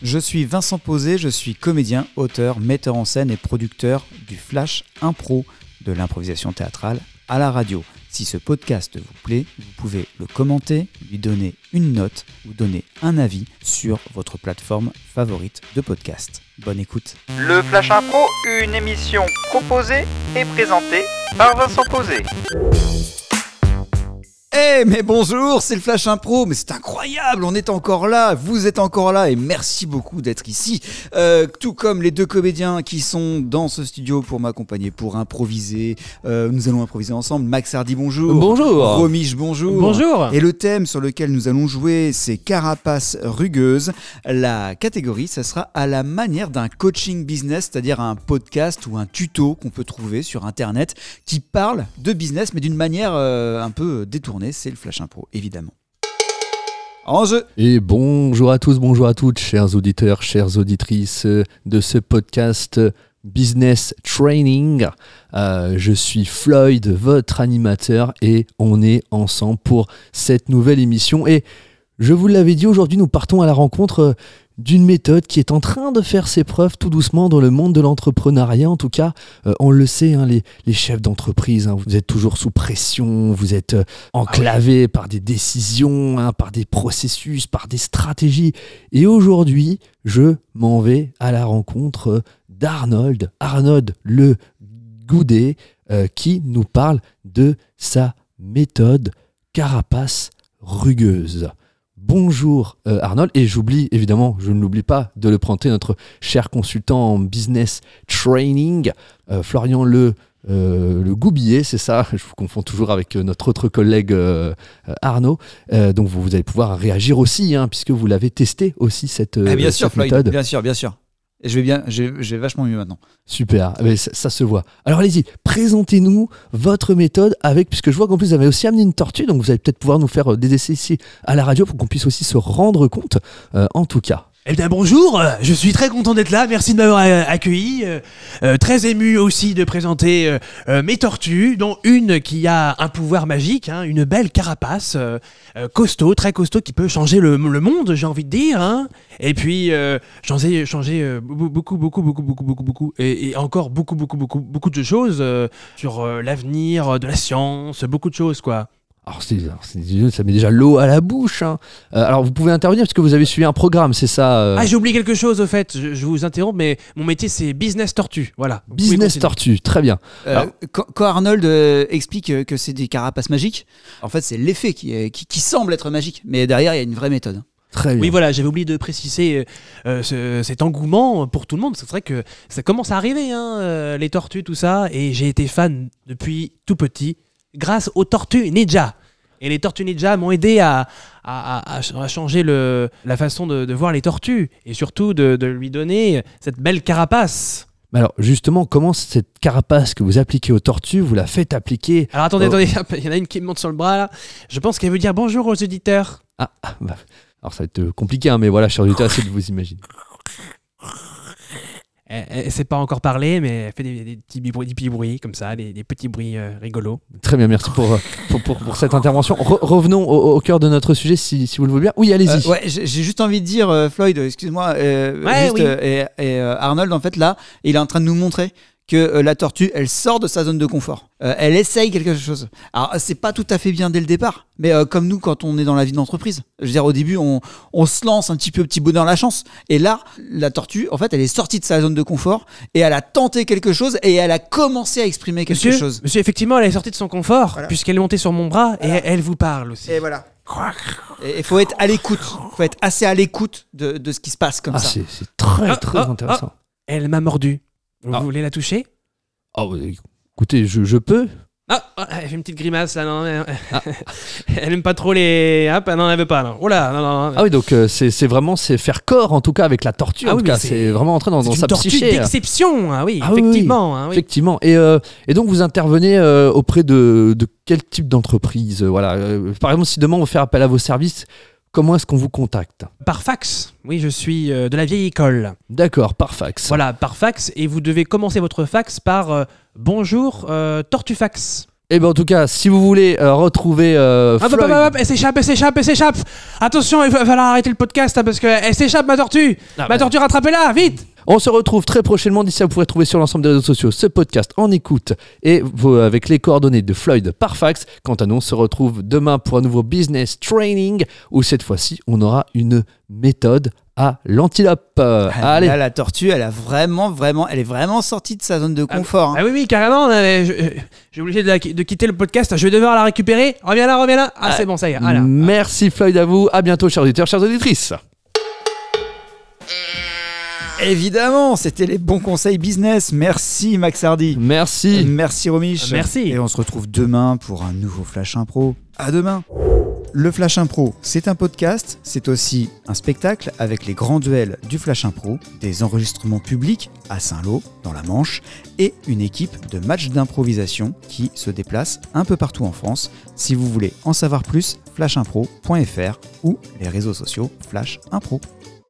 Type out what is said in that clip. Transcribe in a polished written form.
Je suis Vincent Posé, je suis comédien, auteur, metteur en scène et producteur du Flash Impro, de l'improvisation théâtrale à la radio. Si ce podcast vous plaît, vous pouvez le commenter, lui donner une note ou donner un avis sur votre plateforme favorite de podcast. Bonne écoute. Le Flash Impro, une émission proposée et présentée par Vincent Posé. Mais bonjour, c'est le Flash Impro, mais c'est incroyable, on est encore là, vous êtes encore là et merci beaucoup d'être ici. Tout comme les deux comédiens qui sont dans ce studio pour m'accompagner, pour improviser. Nous allons improviser ensemble. Max Hardy, bonjour. Bonjour. Romiche, bonjour. Bonjour. Et le thème sur lequel nous allons jouer, c'est carapace rugueuse. La catégorie, ça sera à la manière d'un coaching business, c'est-à-dire un podcast ou un tuto qu'on peut trouver sur Internet qui parle de business, mais d'une manière un peu détournée. C'est le Flash Impro, évidemment. En jeu. Et bonjour à tous, bonjour à toutes, chers auditeurs, chères auditrices de ce podcast Business Training. Je suis Floyd, votre animateur, et on est ensemble pour cette nouvelle émission. Et je vous l'avais dit, aujourd'hui, nous partons à la rencontre d'une méthode qui est en train de faire ses preuves tout doucement dans le monde de l'entrepreneuriat. En tout cas, on le sait, hein, les chefs d'entreprise, hein, vous êtes toujours sous pression, vous êtes enclavés par des décisions, hein, par des processus, par des stratégies. Et aujourd'hui, je m'en vais à la rencontre d'Arnold Le Goudet, qui nous parle de sa méthode carapace rugueuse. Bonjour Arnold, et j'oublie évidemment, je ne l'oublie pas de le présenter, notre cher consultant en business training, Florian Le Goubillet, c'est ça, je vous confonds toujours avec notre autre collègue Arnaud, donc vous allez pouvoir réagir aussi, hein, puisque vous l'avez testé aussi cette Bien sûr, cette méthode. Floyd, bien sûr. Et je vais vachement mieux maintenant. Super, mais ça se voit. Alors allez-y, présentez-nous votre méthode puisque je vois qu'en plus vous avez aussi amené une tortue, donc vous allez peut-être pouvoir nous faire des essais ici à la radio pour qu'on puisse aussi se rendre compte, en tout cas. Eh bien bonjour, je suis très content d'être là, merci de m'avoir accueilli, très ému aussi de présenter mes tortues, dont une qui a un pouvoir magique, hein, une belle carapace, costaud, très costaud, qui peut changer le monde, j'ai envie de dire, hein. Et puis changer beaucoup, et encore beaucoup de choses sur l'avenir de la science, beaucoup de choses quoi. Alors ça met déjà l'eau à la bouche, hein. Alors vous pouvez intervenir parce que vous avez suivi un programme, c'est ça Ah, j'ai oublié quelque chose au fait, je vous interromps, mais mon métier c'est business tortue, voilà. Business tortue, très bien. Quand Arnold explique que c'est des carapaces magiques, en fait c'est l'effet qui semble être magique, mais derrière il y a une vraie méthode. Très bien. Oui, voilà, j'avais oublié de préciser cet engouement pour tout le monde. C'est vrai que ça commence à arriver, hein, les tortues, tout ça, et j'ai été fan depuis tout petit grâce aux Tortues Ninja. Et les Tortues Ninja m'ont aidé à changer la façon de voir les tortues et surtout de lui donner cette belle carapace. Mais alors justement, comment cette carapace que vous appliquez aux tortues, vous la faites appliquer Alors attendez, il y en a une qui me monte sur le bras là. Je pense qu'elle veut dire bonjour aux auditeurs. Alors ça va être compliqué, hein, mais voilà, chers auditeurs, essayez de vous imaginer. Elle sait pas encore parler, mais elle fait des petits bruits comme ça, des petits bruits rigolos. Très bien, merci pour cette intervention. Revenons au cœur de notre sujet, si vous le voulez bien. Oui, allez-y. J'ai juste envie de dire, Floyd, excuse-moi, et Arnold, en fait, là, il est en train de nous montrer que la tortue, elle sort de sa zone de confort. Elle essaye quelque chose. Alors, c'est pas tout à fait bien dès le départ, mais comme nous, quand on est dans la vie d'entreprise. Je veux dire, au début, on se lance un petit bonheur la chance. Et là, la tortue, en fait, elle est sortie de sa zone de confort et elle a tenté quelque chose et elle a commencé à exprimer quelque chose. Monsieur, effectivement, elle est sortie de son confort, voilà. Puisqu'elle est montée sur mon bras et elle vous parle aussi. Et voilà. Il faut être à l'écoute. Il faut être assez à l'écoute de ce qui se passe comme ça. C'est très intéressant. Elle m'a mordu. Vous voulez la toucher ? Écoutez, je peux. Elle fait une petite grimace là, non. Elle aime pas trop les. Non, elle veut pas. Non. Oh là, non. Ah oui, donc c'est vraiment faire corps en tout cas avec la tortue. En tout cas, c'est vraiment entré dans sa psyché. C'est une tortue d'exception, effectivement. Oui. Effectivement. Et donc vous intervenez auprès de quel type d'entreprise, voilà. Par exemple, si demain on veut faire appel à vos services, comment est-ce qu'on vous contacte ? Par fax. Oui, je suis de la vieille école. D'accord, par fax. Voilà, par fax. Et vous devez commencer votre fax par bonjour, Tortufax. Et ben en tout cas, si vous voulez retrouver Floyd... Elle s'échappe. Attention, il va falloir arrêter le podcast parce qu'elle s'échappe, ma tortue. Ma tortue, rattrapez-la, vite. On se retrouve très prochainement. D'ici là, vous pourrez trouver sur l'ensemble des réseaux sociaux ce podcast en écoute et avec les coordonnées de Floyd par fax. Quant à nous, on se retrouve demain pour un nouveau business training où cette fois-ci, on aura une méthode à l'antilope. Allez. Là, la tortue, elle est vraiment sortie de sa zone de confort. Ah oui, carrément. J'ai obligé de quitter le podcast. Je vais devoir la récupérer. Reviens là. Ah, c'est bon, ça y est. Voilà. Merci Floyd à vous. À bientôt, chers auditeurs, chères auditrices. Évidemment, c'était les bons conseils business. Merci Max Hardy. Merci. Merci Romich. Merci. Et on se retrouve demain pour un nouveau Flash Impro. À demain. Le Flash Impro, c'est un podcast, c'est aussi un spectacle avec les grands duels du Flash Impro, des enregistrements publics à Saint-Lô, dans la Manche, et une équipe de matchs d'improvisation qui se déplace un peu partout en France. Si vous voulez en savoir plus, flashimpro.fr ou les réseaux sociaux Flash Impro.